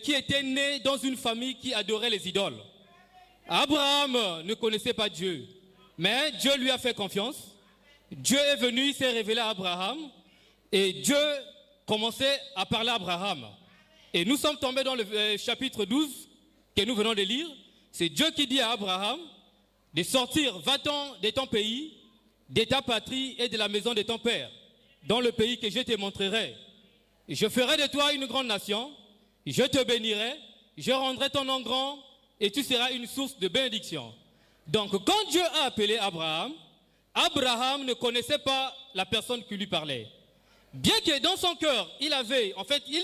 qui était né dans une famille qui adorait les idoles. Abraham ne connaissait pas Dieu, mais Dieu lui a fait confiance. Dieu est venu, il s'est révélé à Abraham, et Dieu commençait à parler à Abraham. Et nous sommes tombés dans le chapitre 12 que nous venons de lire. C'est Dieu qui dit à Abraham de sortir, va-t'en de ton pays, de ta patrie et de la maison de ton père, dans le pays que je te montrerai. Je ferai de toi une grande nation, je te bénirai, je rendrai ton nom grand et tu seras une source de bénédiction. Donc quand Dieu a appelé Abraham, Abraham ne connaissait pas la personne qui lui parlait. Bien que dans son cœur, il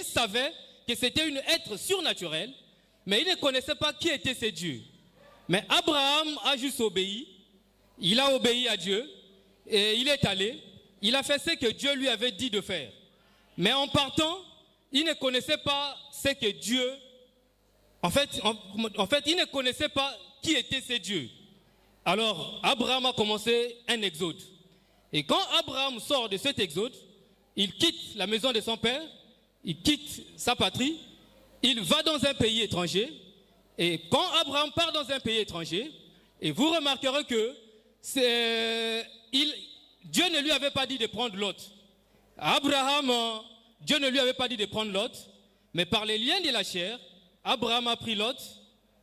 savait que c'était un être surnaturel, mais il ne connaissait pas qui était ce Dieu. Mais Abraham a juste obéi, il a obéi à Dieu, et il est allé, il a fait ce que Dieu lui avait dit de faire. Mais en partant, il ne connaissait pas ce que Dieu... En fait, il ne connaissait pas qui était ce Dieu. Alors, Abraham a commencé un exode. Et quand Abraham sort de cet exode, il quitte la maison de son père, il quitte sa patrie, il va dans un pays étranger. Et quand Abraham part dans un pays étranger, et vous remarquerez que Dieu ne lui avait pas dit de prendre Lot. Abraham, Dieu ne lui avait pas dit de prendre Lot, mais par les liens de la chair, Abraham a pris Lot,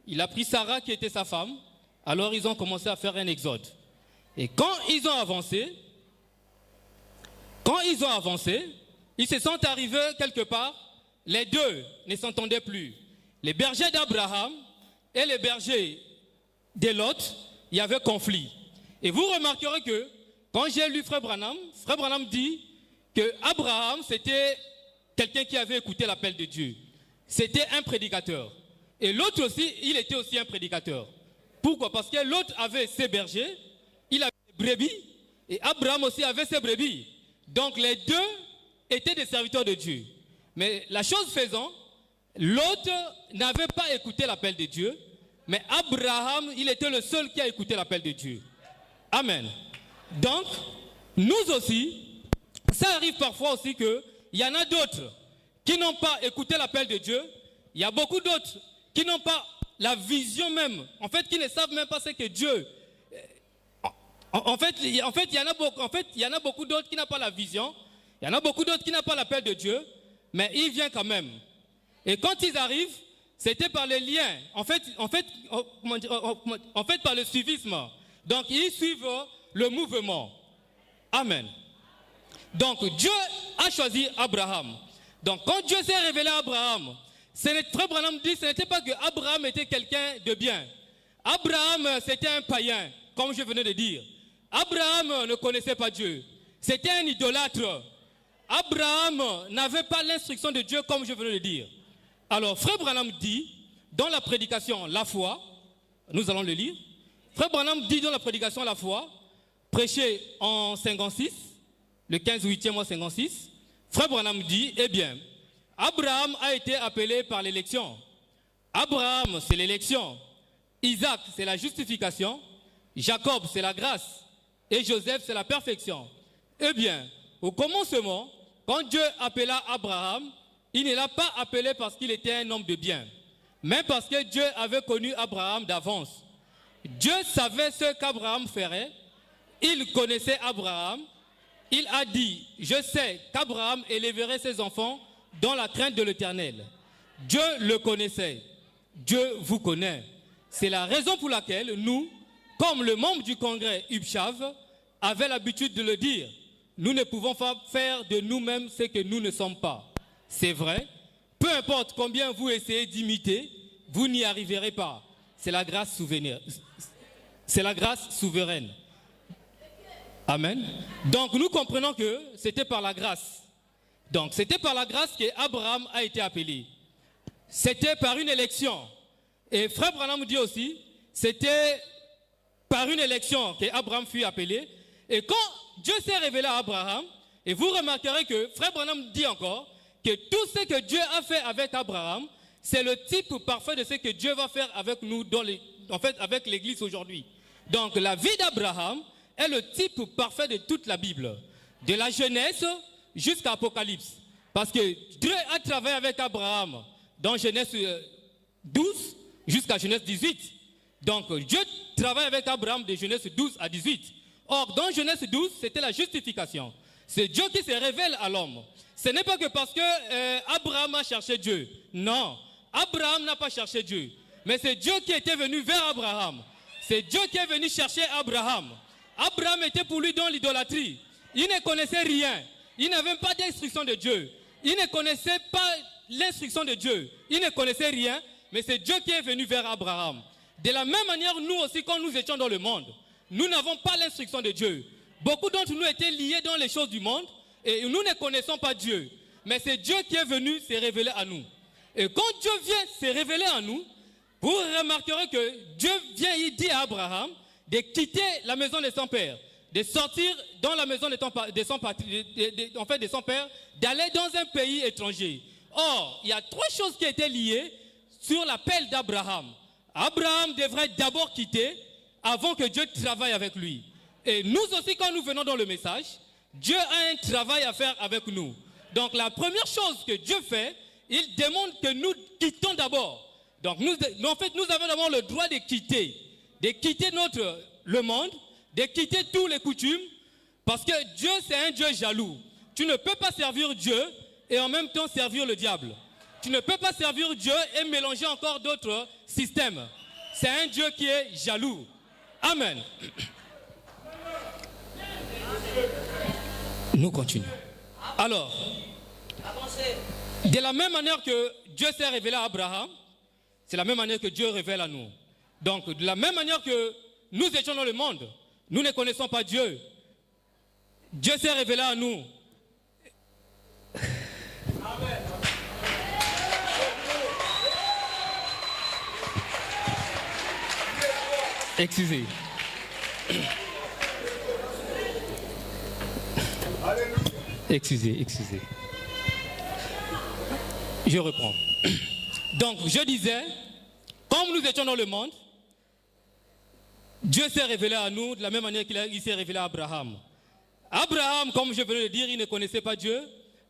il a pris Sarah qui était sa femme, alors ils ont commencé à faire un exode. Et quand ils ont avancé, ils se sont arrivés quelque part, les deux ne s'entendaient plus. Les bergers d'Abraham et les bergers de Lot, il y avait conflit. Et vous remarquerez que quand j'ai lu Frère Branham dit que Abraham c'était quelqu'un qui avait écouté l'appel de Dieu. C'était un prédicateur. Et l'autre aussi, il était aussi un prédicateur. Pourquoi? Parce que l'autre avait ses bergers, il avait des brebis, et Abraham aussi avait ses brebis. Donc les deux étaient des serviteurs de Dieu. Mais la chose faisant, l'autre n'avait pas écouté l'appel de Dieu, mais Abraham, il était le seul qui a écouté l'appel de Dieu. Amen. Donc, nous aussi, ça arrive parfois aussi qu'il y en a d'autres qui n'ont pas écouté l'appel de Dieu. Il y a beaucoup d'autres qui n'ont pas la vision même, en fait, qui ne savent même pas ce que Dieu... En fait, il y en a beaucoup d'autres qui n'ont pas la vision, il y en a beaucoup d'autres qui n'ont pas l'appel de Dieu, mais il vient quand même. Et quand ils arrivent, c'était par les liens, en fait, par le suivisme. Donc, ils suivent le mouvement. Amen. Donc, Dieu a choisi Abraham. Donc, quand Dieu s'est révélé à Abraham, Frère Branham dit, ce n'était pas que Abraham était quelqu'un de bien. Abraham, c'était un païen, comme je venais de dire. Abraham ne connaissait pas Dieu. C'était un idolâtre. Abraham n'avait pas l'instruction de Dieu, comme je venais de dire. Alors, Frère Branham dit, dans la prédication La foi, nous allons le lire, Frère Branham dit dans la prédication La foi, prêché en 56, le 15/8e mois 56, Frère Branham dit, eh bien, Abraham a été appelé par l'élection. Abraham, c'est l'élection. Isaac, c'est la justification. Jacob, c'est la grâce. Et Joseph, c'est la perfection. Eh bien, au commencement, quand Dieu appela Abraham, il ne l'a pas appelé parce qu'il était un homme de bien, mais parce que Dieu avait connu Abraham d'avance. Dieu savait ce qu'Abraham ferait. Il connaissait Abraham. Il a dit, je sais qu'Abraham élèverait ses enfants dans la crainte de l'Éternel. Dieu le connaissait. Dieu vous connaît. C'est la raison pour laquelle nous, comme le membre du congrès UPCHAV, avait l'habitude de le dire, nous ne pouvons pas faire de nous-mêmes ce que nous ne sommes pas. C'est vrai. Peu importe combien vous essayez d'imiter, vous n'y arriverez pas. C'est la grâce souveraine. C'est la grâce souveraine. Amen. Donc nous comprenons que c'était par la grâce. Donc c'était par la grâce qu'Abraham a été appelé. C'était par une élection. Et Frère Branham dit aussi, c'était par une élection qu'Abraham fut appelé. Et quand Dieu s'est révélé à Abraham, et vous remarquerez que Frère Branham dit encore que tout ce que Dieu a fait avec Abraham, c'est le type parfait de ce que Dieu va faire avec nous, avec l'Église aujourd'hui. Donc la vie d'Abraham est le type parfait de toute la Bible, de la Genèse jusqu'à l'Apocalypse. Parce que Dieu a travaillé avec Abraham dans Genèse 12 jusqu'à Genèse 18. Donc Dieu travaille avec Abraham de Genèse 12 à 18. Or, dans Genèse 12, c'était la justification. C'est Dieu qui se révèle à l'homme. Ce n'est pas que parce que Abraham a cherché Dieu. Non, Abraham n'a pas cherché Dieu. Mais c'est Dieu qui était venu vers Abraham. C'est Dieu qui est venu chercher Abraham. Abraham était pour lui dans l'idolâtrie. Il ne connaissait rien. Il n'avait pas d'instruction de Dieu. Il ne connaissait pas l'instruction de Dieu. Il ne connaissait rien, mais c'est Dieu qui est venu vers Abraham. De la même manière, nous aussi, quand nous étions dans le monde, nous n'avons pas l'instruction de Dieu. Beaucoup d'entre nous étaient liés dans les choses du monde et nous ne connaissons pas Dieu. Mais c'est Dieu qui est venu se révéler à nous. Et quand Dieu vient se révéler à nous, vous remarquerez que Dieu vient, il dit à Abraham de quitter la maison de son père, de sortir dans la maison de son père, d'aller dans un pays étranger. Or, il y a trois choses qui étaient liées sur l'appel d'Abraham. Abraham devrait d'abord quitter avant que Dieu travaille avec lui. Et nous aussi, quand nous venons dans le message, Dieu a un travail à faire avec nous. Donc la première chose que Dieu fait, il demande que nous quittons d'abord. Donc nous avons d'abord le droit de quitter le monde, de quitter toutes les coutumes, parce que Dieu c'est un Dieu jaloux. Tu ne peux pas servir Dieu et en même temps servir le diable. Tu ne peux pas servir Dieu et mélanger encore d'autres systèmes. C'est un Dieu qui est jaloux. Amen. Nous continuons. Alors, de la même manière que Dieu s'est révélé à Abraham, c'est la même manière que Dieu révèle à nous. Donc, de la même manière que nous étions dans le monde, nous ne connaissons pas Dieu. Dieu s'est révélé à nous. Amen. Excusez. Excusez. Je reprends. Donc, je disais, comme nous étions dans le monde, Dieu s'est révélé à nous de la même manière qu'il s'est révélé à Abraham. Abraham, comme je venais de le dire, il ne connaissait pas Dieu,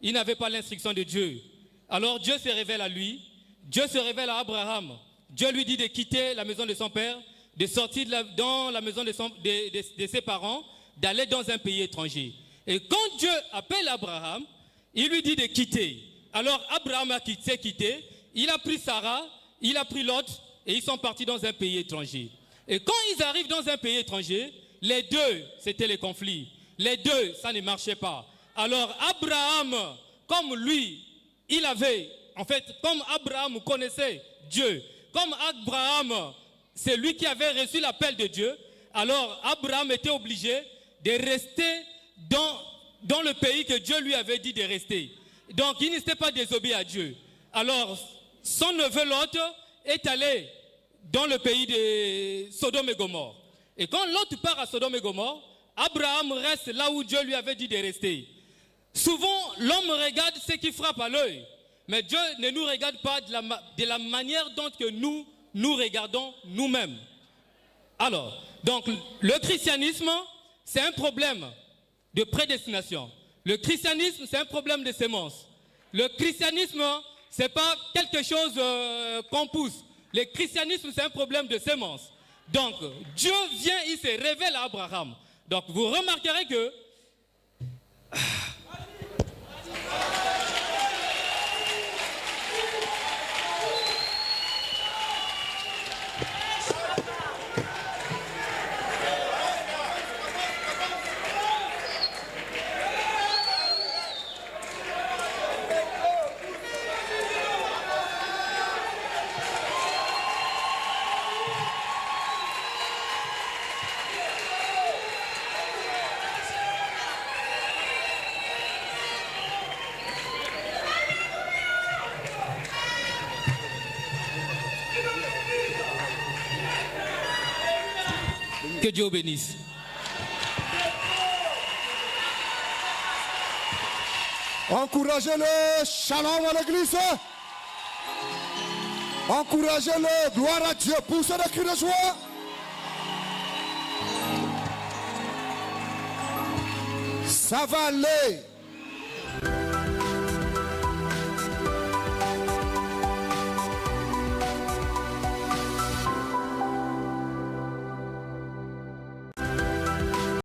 il n'avait pas l'instruction de Dieu. Alors Dieu se révèle à lui, Dieu se révèle à Abraham. Dieu lui dit de quitter la maison de son père, de sortir dans la maison de ses parents, d'aller dans un pays étranger. Et quand Dieu appelle Abraham, il lui dit de quitter. Alors Abraham a quitté, il a pris Sarah, il a pris Lot, et ils sont partis dans un pays étranger. Et quand ils arrivent dans un pays étranger, les deux, c'était les conflits. Les deux, ça ne marchait pas. Alors Abraham, comme lui, comme Abraham connaissait Dieu, comme Abraham, c'est lui qui avait reçu l'appel de Dieu, alors Abraham était obligé de rester dans le pays que Dieu lui avait dit de rester. Donc il n'était pas désobéi à Dieu. Alors son neveu Lot est allé dans le pays de Sodome et Gomorrhe. Et quand Lot part à Sodome et Gomorrhe, Abraham reste là où Dieu lui avait dit de rester. Souvent, l'homme regarde ce qui frappe à l'œil, mais Dieu ne nous regarde pas de la manière dont que nous regardons nous-mêmes. Alors, donc, le christianisme, c'est un problème de prédestination. Le christianisme, c'est un problème de sémence. Le christianisme, ce n'est pas quelque chose qu'on pousse. Le christianisme, c'est un problème de sémence. Donc, Dieu vient, il se révèle à Abraham. Donc, vous remarquerez que... Que Dieu bénisse. Encouragez-le, shalom à l'église. Encouragez-le, gloire à Dieu, poussez des cris de joie. Ça va aller.